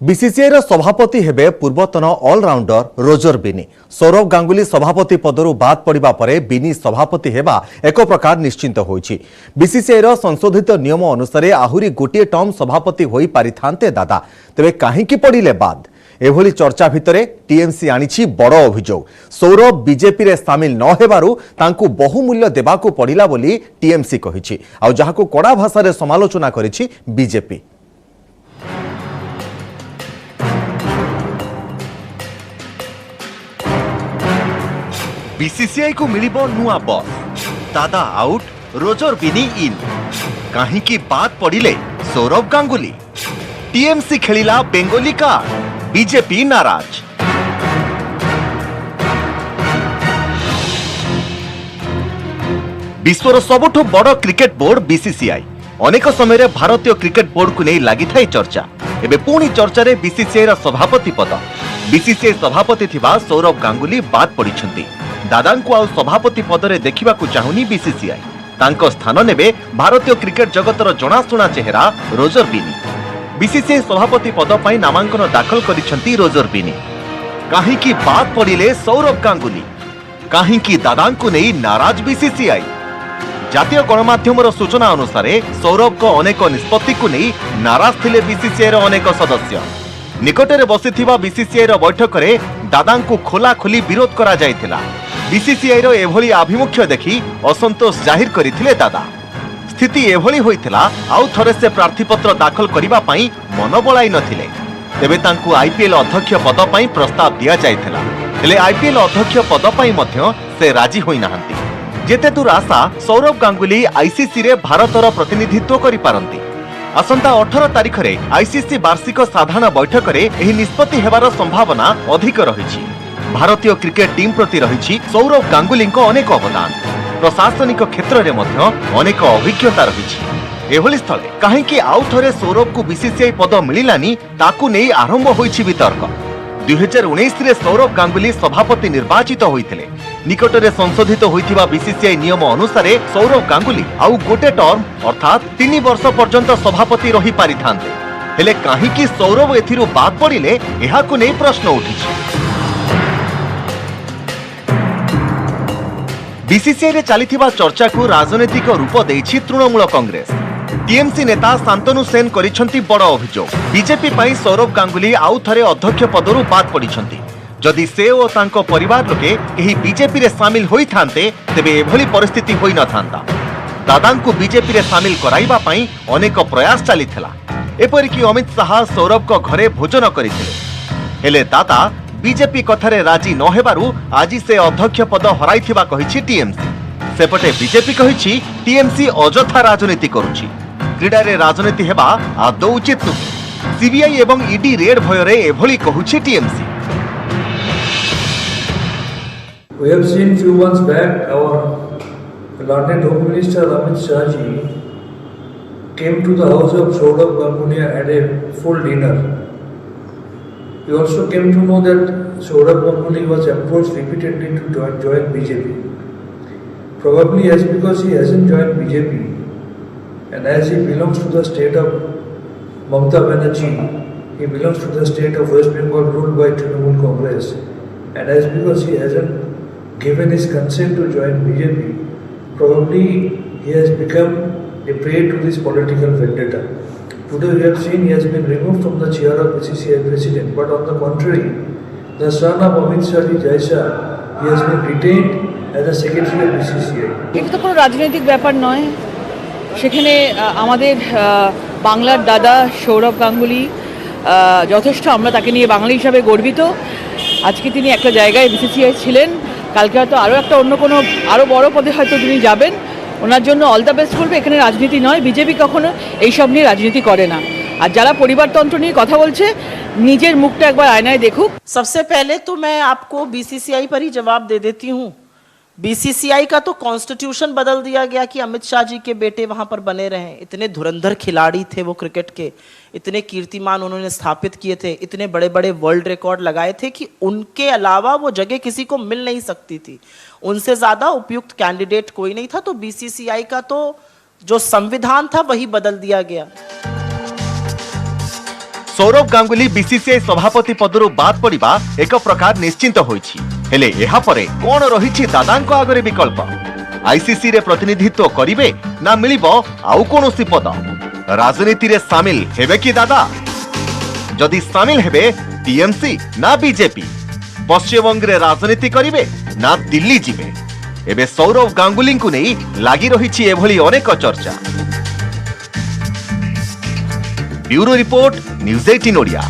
BCCI सभापति हेबे पूर्वतन ऑलराउंडर रोजर बिनी। सौरभ गांगुली सभापति पदरु बाद पड़िबा परे बिनी सभापति हेबा एक प्रकार निश्चिंत होईछि। बीसीसीआई संशोधित नियम अनुसार आहुरी गोटे टर्म सभापति होई पारिथान्ते दादा, तेबे काहेकि पड़िले बाद? एभली चर्चा भितरे टीएमसी आनिछि बड़ अभियोग। सौरभ बीजेपी रे सामिल न हेबारु तांकु बहुमूल्य देबाकू पड़िला बोली टीएमसी कहिछि, आ जहाकू कड़ा भाषा समालोचना करिछि बीजेपी। बीसीसीआई को मिलिबो नुआ बॉस, दादा आउट, रोजर बिनी इन। काहेकि बात पड़िले सौरभ गांगुली? टीएमसी खेलिला बेंगोली कार्ड, बीजेपी नाराज। विश्वर सबुठु बड़ क्रिकेट बोर्ड बीसीसीआई अनेक समय भारतीय क्रिकेट बोर्ड को नहीं लगी था चर्चा। एबे पुणी चर्चा रे बीसीसीआई सभापति पद। बीसीसीआई सभापति थिबा सौरभ गांगुली बाद पड़िछंती। दादा को आउ सभापति पदरे देखा चाहूनी बीसीसीआई। तांको स्थान नेबे भारतीय क्रिकेट जगतर जनाशुना चेहरा रोजर बिनी। बीसीसीआई सभापति पद पर नामांकन दाखल करिसेंती रोजर बिनी। काहेकि बात पड़िले सौरभ गांगुली? काहेकि दादा को नहीं नाराज बीसीसीआई? जातीय गणमाध्यम सूचना अनुसार सौरभ को अनेक निष्पत्ति को नहीं नाराज थिले बीसीसीआई अनेक सदस्य। निकटरे बसिथिबा बीसीसीआई बैठक में दादा को खोला खोली विरोध करा जायथिला। बीसीसीआई एभली आभिमुख्य देखि असंतोष जाहिर करिथिले दादा। स्थिति एभली होइथिला आउ थरे से प्रार्थीपत्र दाखल करिबा पई मन बळाई नथिले। तेबे तांकु आईपीएल अध्यक्ष पद पई प्रस्ताव दिया जायथिला, हेले आईपीएल अध्यक्ष पद पई मध्य से राजी होई नाहंती। जेते दूर आशा सौरभ गांगुली आईसीसी रे भारतर प्रतिनिधित्व करि पारंती। आसंता 18 तारिख रे आईसीसी वार्षिक साधारण बैठक रे एही निष्पत्ति हेबार संभावना अधिक रहिछि। भारतीय क्रिकेट टीम प्रति रहिछि सौरभ गांगुली अनेक अवदान। प्रशासनिक क्षेत्र रे मध्य अनेक अभिज्ञता रहिछि। एभली स्थले काहेकि आउ थरे सौरभ को बीसीसीआई पद मिलिलानी ताकू नै आरंभ होइछि वितर्क। 2019 रे सौरभ गांगुली सभापति निर्वाचित होइथिले। निकटरे संशोधित होइथिबा बीसीसीआई नियम अनुसार सौरभ गांगुली आउ गोटे टर्म अर्थात 3 वर्ष पर्यंत सभापति रही पारिथान्ते। हेले काहेकि सौरभ एथिरु बाद पड़िले एहाकु नै प्रश्न उठिछि। बीसीसीआई रे चलिथिबा चर्चा को राजनीतिक रूप देइछि तृणमूल कांग्रेस। टीएमसी नेता शांतनु सेन करिसेंती बड़ अभियोग। बीजेपी पई सौरभ गांगुली आउ थरे अध्यक्ष पदरु बाद पड़िसेंती। जदि से ओ तांको परिवार लोके एही बीजेपी रे शामिल होई थांते तेबे एभली परिस्थिति होई न थांता। दादा को बीजेपी रे शामिल कराइबा पई अनेक प्रयास चलिथिला। एपरिकी अमित शाह सौरभ को घरे भोजन करिथिले, हेले दादा बीजेपी कथारे राजी न हेबारु आज से अध्यक्ष पद हराइथिबा कहिछि टीएमसी। सेपटे बीजेपी कहिछि टीएमसी अजथा राजनीति करुछि। क्रीडा रे राजनीति हेबा आदौ उचित नुहे। सीबीआई एवं ईडी रेड भयरे एभली कहुछि TMC. We have seen few months back our London Home Minister Amit Shah ji came to the house of Saurabh Ganguly and had a full dinner. We also came to know that Saurabh Ganguly was approached repeatedly to join BJP. Probably as because he hasn't joined BJP and as he belongs to the state of Mamata Banerjee, he belongs to the state of West Bengal ruled by Trinamool Congress, and as because he hasn't given his consent to join BJP, probably he has become a prey to this political vendetta. Today we have seen he has been removed from the chair of BCCI president, but on the contrary, the son of Amit Shah ji Jaisa, he has been retained as a secretary of BCCI. এটা তো কোনো রাজনৈতিক ব্যাপার নয়। সেখানে আমাদের বাংলার দাদা সৌরভ গাঙ্গুলি যথেষ্ট, আমরা তাকে নিয়ে বাঙালি হিসাবে গর্বিত। আজকে তিনি একটা জায়গায় বিসিসিআই ছিলেন, কালকে হয়তো আরও একটা অন্য কোনো আরও বড় পদে হয়তো তিনি যাবেন। ওনার জন্য অল দ্য বেস্ট বলবে। এখানে রাজনীতি নয়, বিজেপি কখনো এইসব নিয়ে রাজনীতি করে না। আর যারা পরিবারতন্ত্র নিয়ে কথা বলছে নিজের মুখটা একবার আয়নায় দেখুক। सबसे पहले तो मैं आपको बीसीसीआई पर ही जवाब दे देती हूँ। बीसीसीआई का तो कॉन्स्टिट्यूशन बदल दिया गया कि अमित शाह जी के बेटे वहां पर बने रहें। इतने धुरंधर खिलाड़ी थे वो क्रिकेट के, इतने कीर्तिमान उन्होंने स्थापित किए थे, इतने बड़े बड़े वर्ल्ड रिकॉर्ड लगाए थे कि उनके अलावा वो जगह किसी को मिल नहीं सकती थी। उनसे ज्यादा उपयुक्त कैंडिडेट कोई नहीं था। तो बीसीसीआई का तो जो संविधान था वही बदल दिया गया। सौरभ गांगुली बीसीसीआई सभापति पदरु बाद पड़िबा एक प्रकार निश्चिंत होईछि। हेले एहा परे कोन रहिछि दादांको आगरे विकल्प? आईसीसी रे प्रतिनिधित्व करिवे ना मिलिबो आउ कोनोसी पद? राजनीति रे शामिल हेबे कि दादा? जदि शामिल हेबे टीएमसी ना बीजेपी? पश्चिमबंग रे राजनीति करिवे ना दिल्ली जिबे? एबे सौरभ गांगुली को नहीं लगी रही एभली अनेक चर्चा। Bureau report, news 18 Odia.